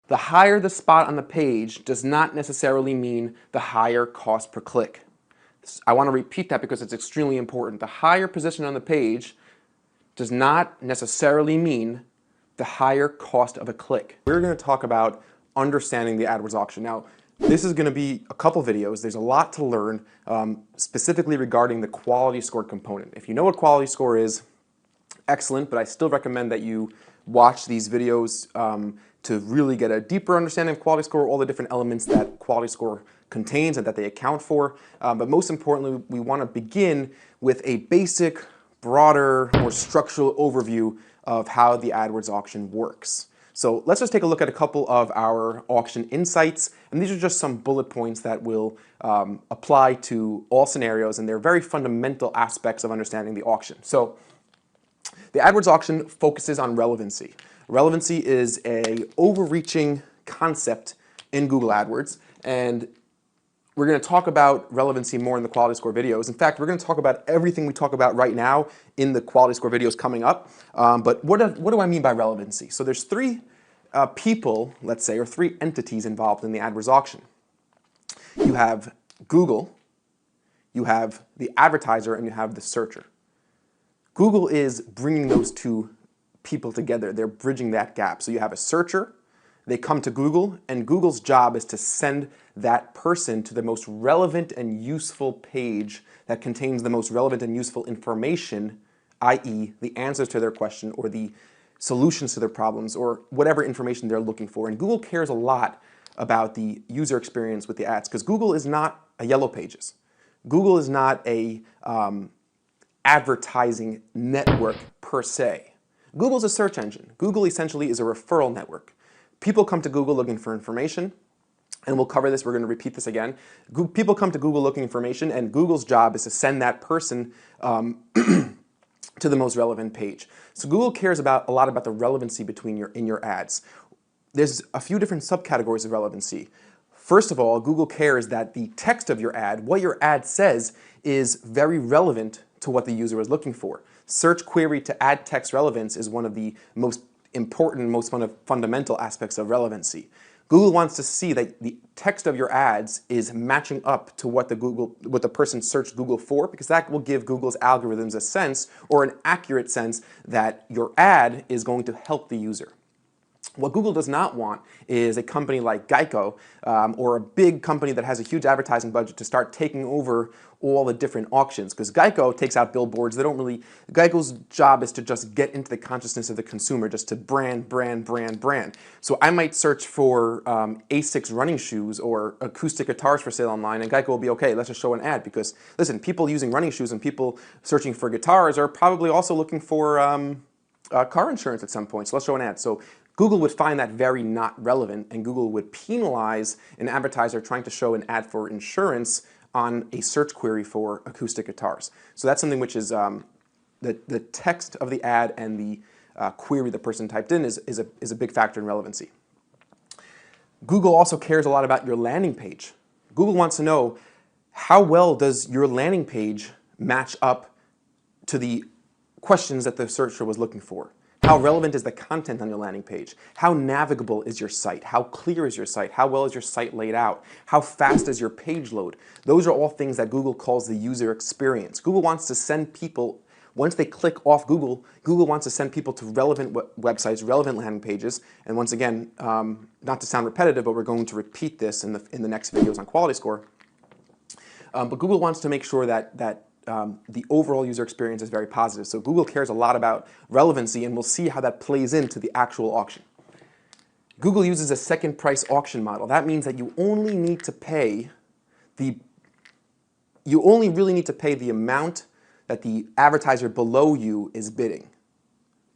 The higher the spot on the page does not necessarily mean the higher cost per click. I want to repeat that because it's extremely important. The higher position on the page does not necessarily mean the higher cost of a click. We're going to talk about understanding the AdWords auction. Now, this is going to be a couple videos. There's a lot to learn, specifically regarding the quality score component. If you know what quality score is, excellent, but I still recommend that you watch these videos to really get a deeper understanding of quality score, all the different elements that quality score contains and that they account for. But most importantly, we want to begin with a basic, broader, more structural overview of how the AdWords auction works. So let's just take a look at a couple of our auction insights, and these are just some bullet points that will apply to all scenarios, and they're very fundamental aspects of understanding the auction. So the AdWords auction focuses on relevancy. Relevancy is an overreaching concept in Google AdWords, and we're going to talk about relevancy more in the quality score videos. In fact, we're going to talk about everything we talk about right now in the quality score videos coming up. But what do I mean by relevancy? So there's three people, let's say, or three entities involved in the AdWords auction. You have Google, you have the advertiser, and you have the searcher. Google is bringing those two people together. They're bridging that gap. So you have a searcher, they come to Google, and Google's job is to send that person to the most relevant and useful page that contains the most relevant and useful information, i.e. the answers to their question or the solutions to their problems or whatever information they're looking for. And Google cares a lot about the user experience with the ads because Google is not a Yellow Pages. Google is not a advertising network per se. Google's a search engine. Google essentially is a referral network. People come to Google looking for information, and we'll cover this, we're going to repeat this again. People come to Google looking for information, and Google's job is to send that person to the most relevant page. So Google cares a lot about the relevancy in your ads. There's a few different subcategories of relevancy. First of all, Google cares that the text of your ad, what your ad says, is very relevant to what the user is looking for. Search query to ad text relevance is one of the most important, most fundamental aspects of relevancy. Google wants to see that the text of your ads is matching up to what the person searched Google for, because that will give Google's algorithms a sense, or an accurate sense, that your ad is going to help the user. What Google does not want is a company like Geico or a big company that has a huge advertising budget to start taking over all the different auctions, because Geico takes out billboards. Geico's job is to just get into the consciousness of the consumer, just to brand. So I might search for ASICS running shoes or acoustic guitars for sale online, and Geico will be, okay, let's just show an ad, because listen, people using running shoes and people searching for guitars are probably also looking for car insurance at some point, so let's show an ad. So Google would find that very not relevant, and Google would penalize an advertiser trying to show an ad for insurance on a search query for acoustic guitars. So that's something which is the text of the ad and the query the person typed in is a big factor in relevancy. Google also cares a lot about your landing page. Google wants to know, how well does your landing page match up to the questions that the searcher was looking for? How relevant is the content on your landing page? How navigable is your site? How clear is your site? How well is your site laid out? How fast is your page load? Those are all things that Google calls the user experience. Google wants to send people, once they click off Google, Google wants to send people to relevant websites, relevant landing pages. And once again, not to sound repetitive, but we're going to repeat this in the next videos on quality score. But Google wants to make sure that the overall user experience is very positive. So Google cares a lot about relevancy, and we'll see how that plays into the actual auction. Google uses a second price auction model. That means that you only really need to pay the amount that the advertiser below you is bidding,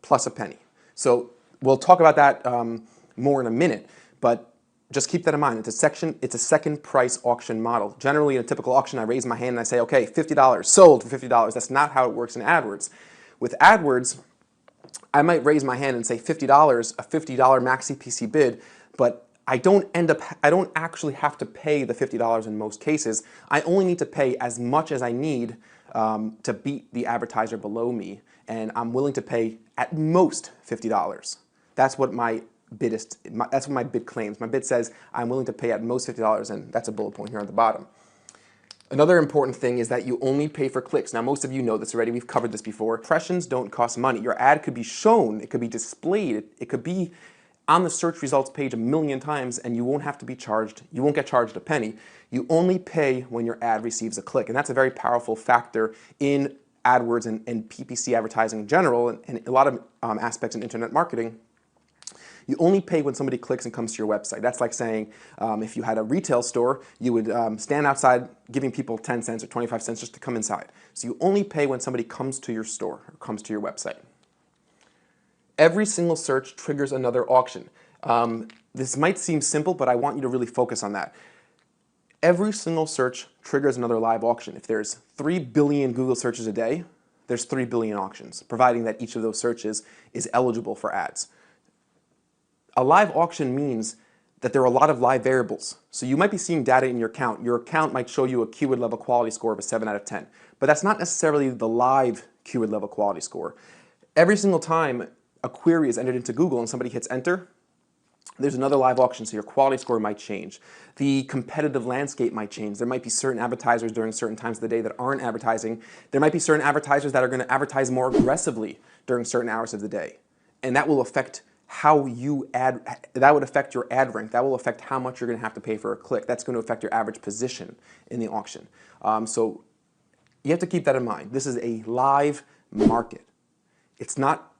plus a penny. So we'll talk about that more in a minute, but just keep that in mind. It's a second price auction model. Generally, in a typical auction, I raise my hand and I say, okay, $50, sold for $50. That's not how it works in AdWords. With AdWords, I might raise my hand and say $50, a $50 max CPC bid, but I don't actually have to pay the $50 in most cases. I only need to pay as much as I need to beat the advertiser below me, and I'm willing to pay at most $50. That's what my bid is, that's what my bid claims. My bid says I'm willing to pay at most $50, and that's a bullet point here on the bottom. Another important thing is that you only pay for clicks. Now, most of you know this already. We've covered this before. Impressions don't cost money. Your ad could be shown, it could be displayed, it could be on the search results page a million times, and you won't have to be charged. You won't get charged a penny. You only pay when your ad receives a click, and that's a very powerful factor in AdWords and PPC advertising in general, and a lot of aspects in internet marketing. You only pay when somebody clicks and comes to your website. That's like saying if you had a retail store, you would stand outside giving people 10 cents or 25 cents just to come inside. So you only pay when somebody comes to your store or comes to your website. Every single search triggers another auction. This might seem simple, but I want you to really focus on that. Every single search triggers another live auction. If there's 3 billion Google searches a day, there's 3 billion auctions, providing that each of those searches is eligible for ads. A live auction means that there are a lot of live variables. So you might be seeing data in your account. Your account might show you a keyword level quality score of a 7 out of 10. But that's not necessarily the live keyword level quality score. Every single time a query is entered into Google and somebody hits enter, there's another live auction, so your quality score might change. The competitive landscape might change. There might be certain advertisers during certain times of the day that aren't advertising. There might be certain advertisers that are going to advertise more aggressively during certain hours of the day. And that will affect how you that would affect your ad rank. That will affect how much you're going to have to pay for a click. That's going to affect your average position in the auction. So you have to keep that in mind. This is a live market. It's not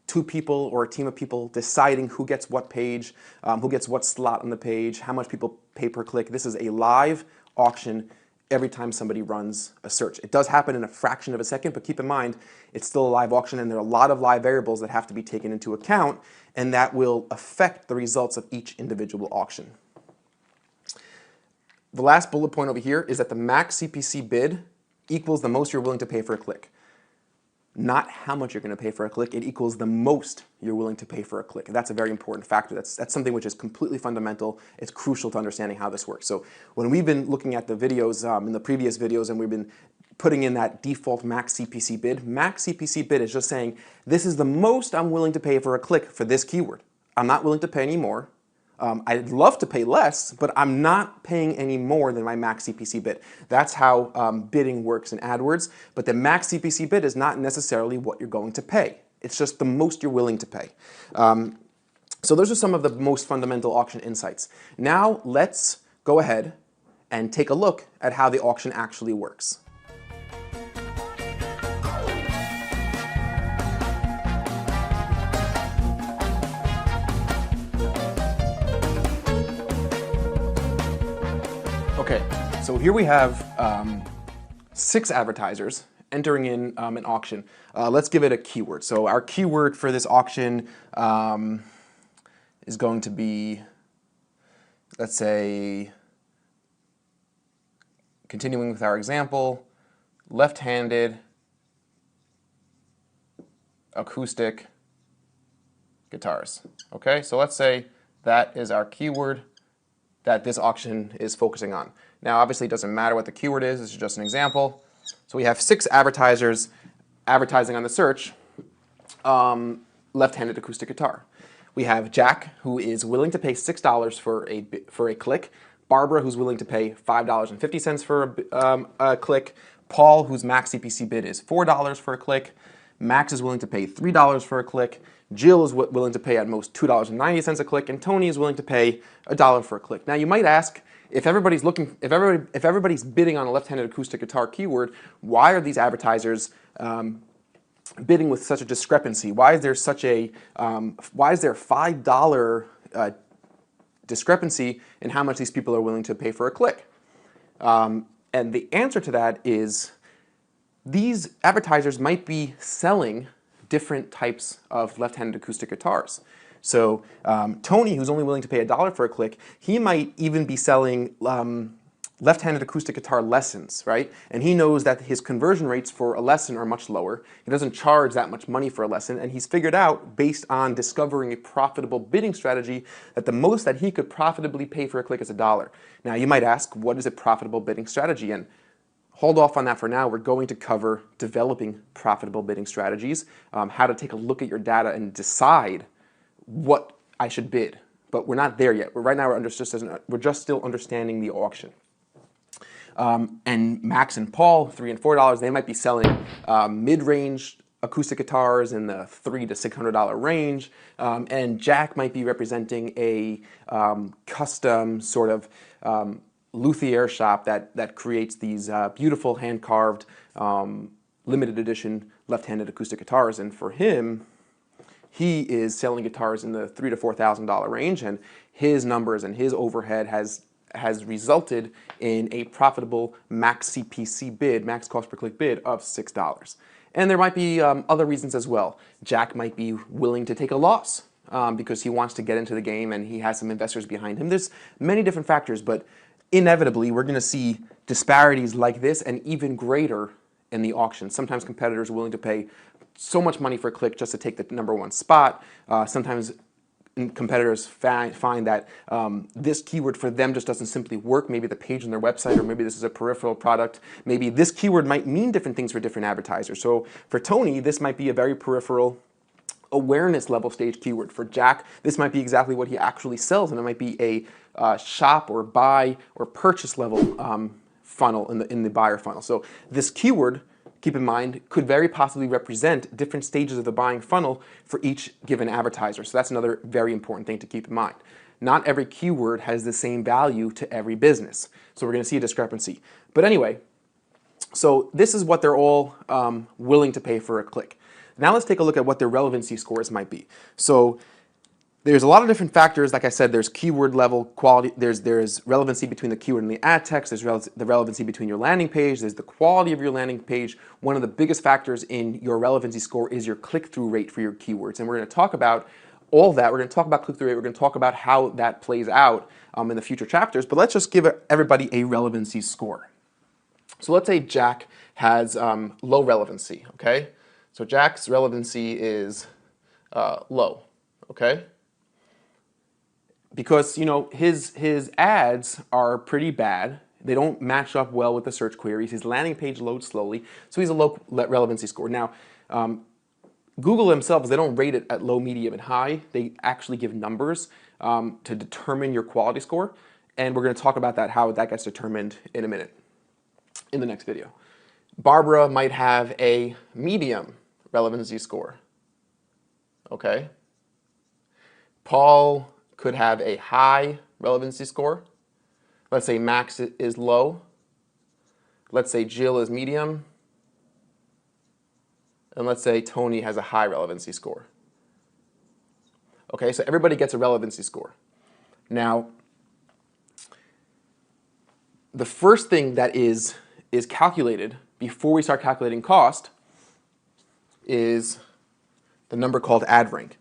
two people or a team of people deciding who gets what page, who gets what slot on the page, how much people pay per click. This is a live auction every time somebody runs a search. It does happen in a fraction of a second, but keep in mind, it's still a live auction, and there are a lot of live variables that have to be taken into account, and that will affect the results of each individual auction. The last bullet point over here is that the max CPC bid equals the most you're willing to pay for a click. Not how much you're going to pay for a click, it equals the most you're willing to pay for a click. And that's a very important factor. That's something which is completely fundamental. It's crucial to understanding how this works. So when we've been looking at the videos, in the previous videos, and we've been putting in that default max CPC bid is just saying, this is the most I'm willing to pay for a click for this keyword. I'm not willing to pay any more. I'd love to pay less, but I'm not paying any more than my max CPC bid. That's how bidding works in AdWords, but the max CPC bid is not necessarily what you're going to pay. It's just the most you're willing to pay. So those are some of the most fundamental auction insights. Now let's go ahead and take a look at how the auction actually works. Okay, so here we have 6 advertisers entering in an auction. Let's give it a keyword. So our keyword for this auction is going to be, let's say, continuing with our example, left-handed acoustic guitars. Okay, so let's say that is our keyword that this auction is focusing on. Now, obviously, it doesn't matter what the keyword is. This is just an example. So we have 6 advertisers advertising on the search, left-handed acoustic guitar. We have Jack, who is willing to pay $6 for a click. Barbara, who's willing to pay $5.50 for a click. Paul, whose max CPC bid is $4 for a click. Max is willing to pay $3 for a click. Jill is willing to pay at most $2.90 a click, and Tony is willing to pay $1 for a click. Now you might ask, if everybody's bidding on a left-handed acoustic guitar keyword, why are these advertisers bidding with such a discrepancy? Why is there such a $5 discrepancy in how much these people are willing to pay for a click? And the answer to that is these advertisers might be selling different types of left-handed acoustic guitars. So Tony, who's only willing to pay $1 for a click, he might even be selling left-handed acoustic guitar lessons, right? And he knows that his conversion rates for a lesson are much lower. He doesn't charge that much money for a lesson, and he's figured out, based on discovering a profitable bidding strategy, that the most that he could profitably pay for a click is $1. Now you might ask, what is a profitable bidding strategy? And hold off on that for now. We're going to cover developing profitable bidding strategies, how to take a look at your data and decide what I should bid. But we're not there yet. Right now we're just still understanding the auction. And Max and Paul, $3 and $4, they might be selling mid-range acoustic guitars in the $300 to $600 range, and Jack might be representing a custom sort of luthier shop that creates these beautiful hand-carved limited edition left-handed acoustic guitars. And for him, he is selling guitars in the $3,000 to $4,000 range, and his numbers and his overhead has resulted in a profitable max CPC bid, max cost per click bid of $6. And there might be other reasons as well. Jack might be willing to take a loss because he wants to get into the game and he has some investors behind him. There's many different factors, but inevitably we're going to see disparities like this and even greater in the auction. Sometimes competitors are willing to pay so much money for a click just to take the #1 spot. Sometimes competitors find that this keyword for them just doesn't simply work. Maybe the page on their website, or maybe this is a peripheral product. Maybe this keyword might mean different things for different advertisers. So for Tony, this might be a very peripheral awareness level stage keyword. For Jack, this might be exactly what he actually sells, and it might be a shop or buy or purchase level funnel in the buyer funnel. So this keyword, keep in mind, could very possibly represent different stages of the buying funnel for each given advertiser. So that's another very important thing to keep in mind. Not every keyword has the same value to every business. So we're going to see a discrepancy. But anyway, so this is what they're all willing to pay for a click. Now let's take a look at what their relevancy scores might be. So there's a lot of different factors. Like I said, there's keyword level quality, there's relevancy between the keyword and the ad text, there's the relevancy between your landing page, there's the quality of your landing page. One of the biggest factors in your relevancy score is your click-through rate for your keywords. And we're going to talk about all that. We're going to talk about click-through rate. We're going to talk about how that plays out in the future chapters. But let's just give everybody a relevancy score. So let's say Jack has low relevancy, okay? So Jack's relevancy is low, okay? Because his ads are pretty bad. They don't match up well with the search queries. His landing page loads slowly, so he's a low relevancy score. Now, Google themselves, they don't rate it at low, medium, and high. They actually give numbers to determine your quality score, and we're going to talk about that, how that gets determined in a minute, in the next video. Barbara might have a medium relevancy score, okay? Paul could have a high relevancy score. Let's say Max is low. Let's say Jill is medium. And let's say Tony has a high relevancy score. Okay, so everybody gets a relevancy score. Now, the first thing that is calculated before we start calculating cost is the number called ad rank.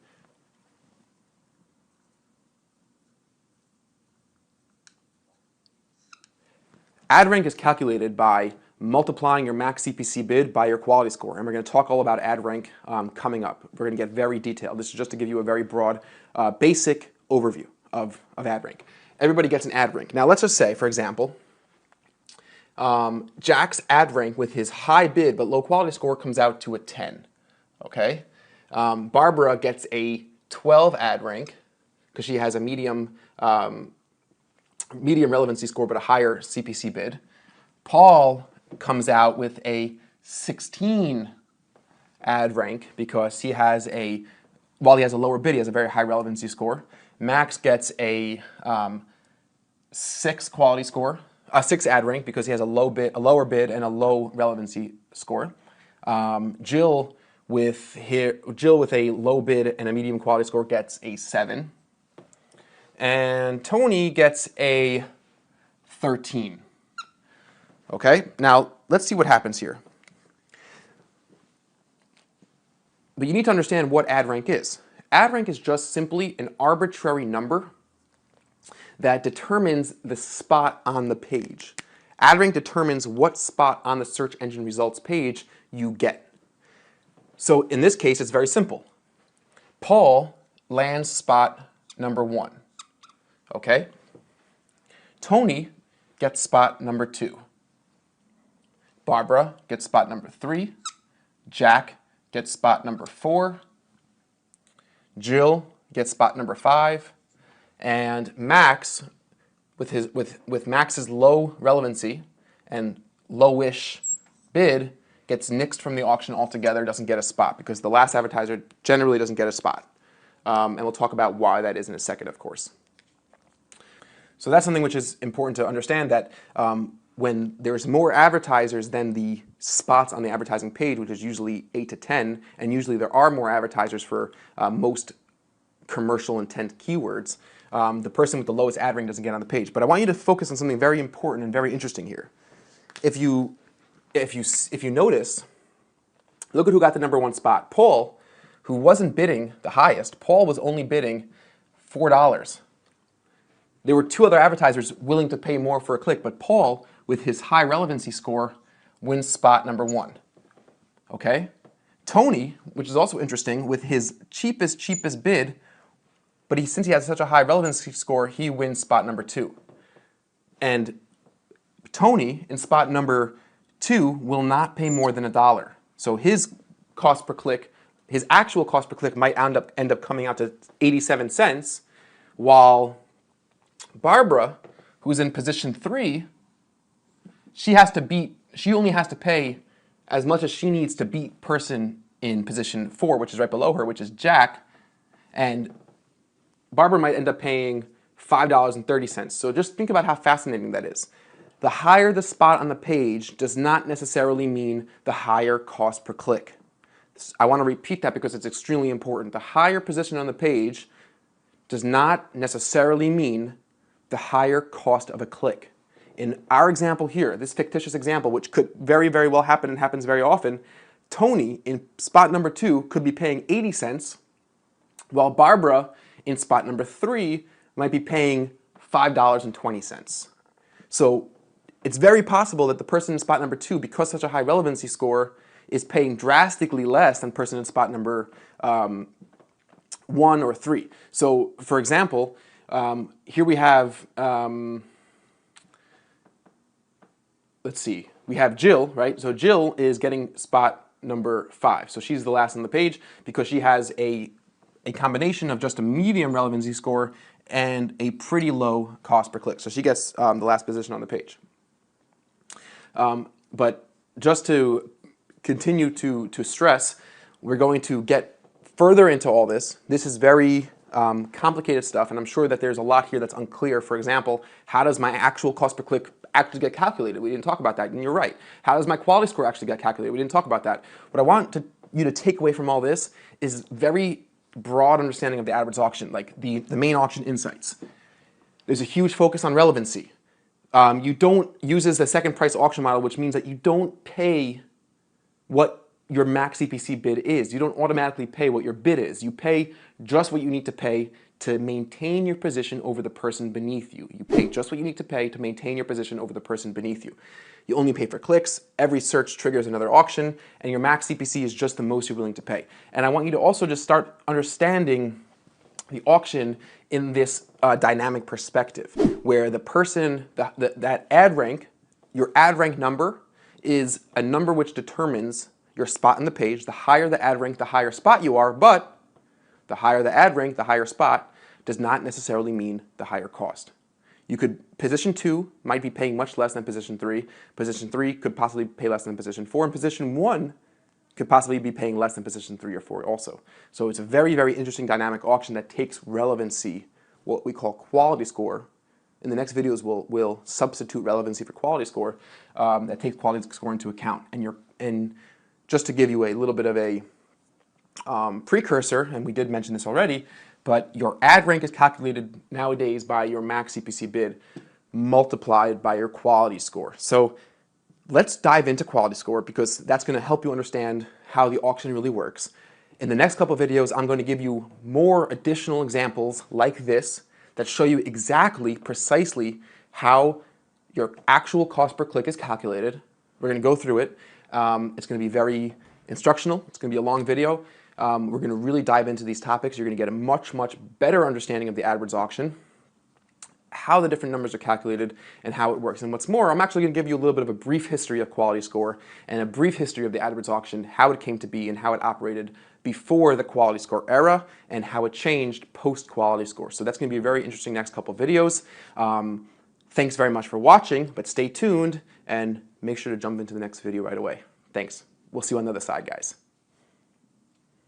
Ad rank is calculated by multiplying your max CPC bid by your quality score. And we're going to talk all about ad rank coming up. We're going to get very detailed. This is just to give you a very broad, basic overview of ad rank. Everybody gets an ad rank. Now let's just say, for example, Jack's ad rank with his high bid but low quality score comes out to a 10. Okay? Barbara gets a 12 ad rank because she has a medium relevancy score but a higher CPC bid. Paul comes out with a 16 ad rank because he has while he has a lower bid, he has a very high relevancy score. Max gets a 6 quality score, a 6 ad rank because he has a lower bid and a low relevancy score. Jill with a low bid and a medium quality score gets a 7. And Tony gets a 13. Okay, now let's see what happens here. But you need to understand what ad rank is. Ad rank is just simply an arbitrary number that determines the spot on the page. Ad rank determines what spot on the search engine results page you get. So in this case, it's very simple. Paul lands spot number 1. Okay? Tony gets spot number 2. Barbara gets spot number 3. Jack gets spot number 4. Jill gets spot number 5, and Max, with Max's low relevancy and lowish bid, gets nixed from the auction altogether, doesn't get a spot, because the last advertiser generally doesn't get a spot. And we'll talk about why that is in a second, of course. So that's something which is important to understand, that when there's more advertisers than the spots on the advertising page, which is usually 8 to 10, and usually there are more advertisers for most commercial intent keywords, the person with the lowest ad rank doesn't get on the page. But I want you to focus on something very important and very interesting here. If you notice, look at who got the #1 spot. Paul, who wasn't bidding the highest, Paul was only bidding $4. There were 2 other advertisers willing to pay more for a click, but Paul, with his high relevancy score, wins spot #1. Okay? Tony, which is also interesting, with his cheapest bid, but since he has such a high relevancy score, he wins spot #2. And Tony, in spot #2, will not pay more than $1. So his cost per click, his actual cost per click might end up coming out to 87 cents, while Barbara, who's in position 3, she only has to pay as much as she needs to beat person in position 4, which is right below her, which is Jack, and Barbara might end up paying $5.30. So just think about how fascinating that is. The higher the spot on the page does not necessarily mean the higher cost per click. I want to repeat that because it's extremely important. The higher position on the page does not necessarily mean the higher cost of a click. In our example here, this fictitious example, which could very, very well happen and happens very often, Tony in spot #2 could be paying 80 cents, while Barbara in spot #3 might be paying $5.20. So it's very possible that the person in spot #2, because such a high relevancy score, is paying drastically less than person in spot number 1 or 3. So for example, here we have, let's see, we have Jill, right? So Jill is getting spot #5. So she's the last on the page because she has a combination of just a medium relevancy score and a pretty low cost per click. So she gets the last position on the page. But just to continue to stress, we're going to get further into all this. This is very complicated stuff, and I'm sure that there's a lot here that's unclear. For example, how does my actual cost per click actually get calculated? We didn't talk about that, and you're right. How does my quality score actually get calculated? We didn't talk about that. What I want you to take away from all this is very broad understanding of the AdWords auction, like the main auction insights. There's a huge focus on relevancy. You don't use the second price auction model, which means that you don't pay what your max CPC bid is. You don't automatically pay what your bid is. You pay just what you need to pay to maintain your position over the person beneath you. You pay just what you need to pay to maintain your position over the person beneath you. You only pay for clicks. Every search triggers another auction, and your max CPC is just the most you're willing to pay. And I want you to also just start understanding the auction in this dynamic perspective, where the person, that ad rank, your ad rank number is a number which determines your spot on the page. The higher the ad rank, the higher spot you are, but the higher the ad rank, the higher spot does not necessarily mean the higher cost. You could, position 2 might be paying much less than position 3. Position 3 could possibly pay less than position 4, and position 1 could possibly be paying less than position 3 or 4 also. So it's a very, very interesting dynamic auction that takes relevancy, what we call quality score. In the next videos, we'll substitute relevancy for quality score, that takes quality score into account. And just to give you a little bit of a precursor, and we did mention this already, but your ad rank is calculated nowadays by your max CPC bid multiplied by your quality score. So let's dive into quality score, because that's going to help you understand how the auction really works. In the next couple of videos, I'm going to give you more additional examples like this that show you exactly, precisely how your actual cost per click is calculated. We're going to go through it. It's going to be very instructional. It's going to be a long video. We're going to really dive into these topics. You're going to get a much, much better understanding of the AdWords auction, how the different numbers are calculated, and how it works. And what's more, I'm actually going to give you a little bit of a brief history of quality score and a brief history of the AdWords auction, how it came to be and how it operated before the quality score era and how it changed post quality score. So that's going to be a very interesting next couple videos. Thanks very much for watching, but stay tuned and make sure to jump into the next video right away. Thanks. We'll see you on the other side, guys.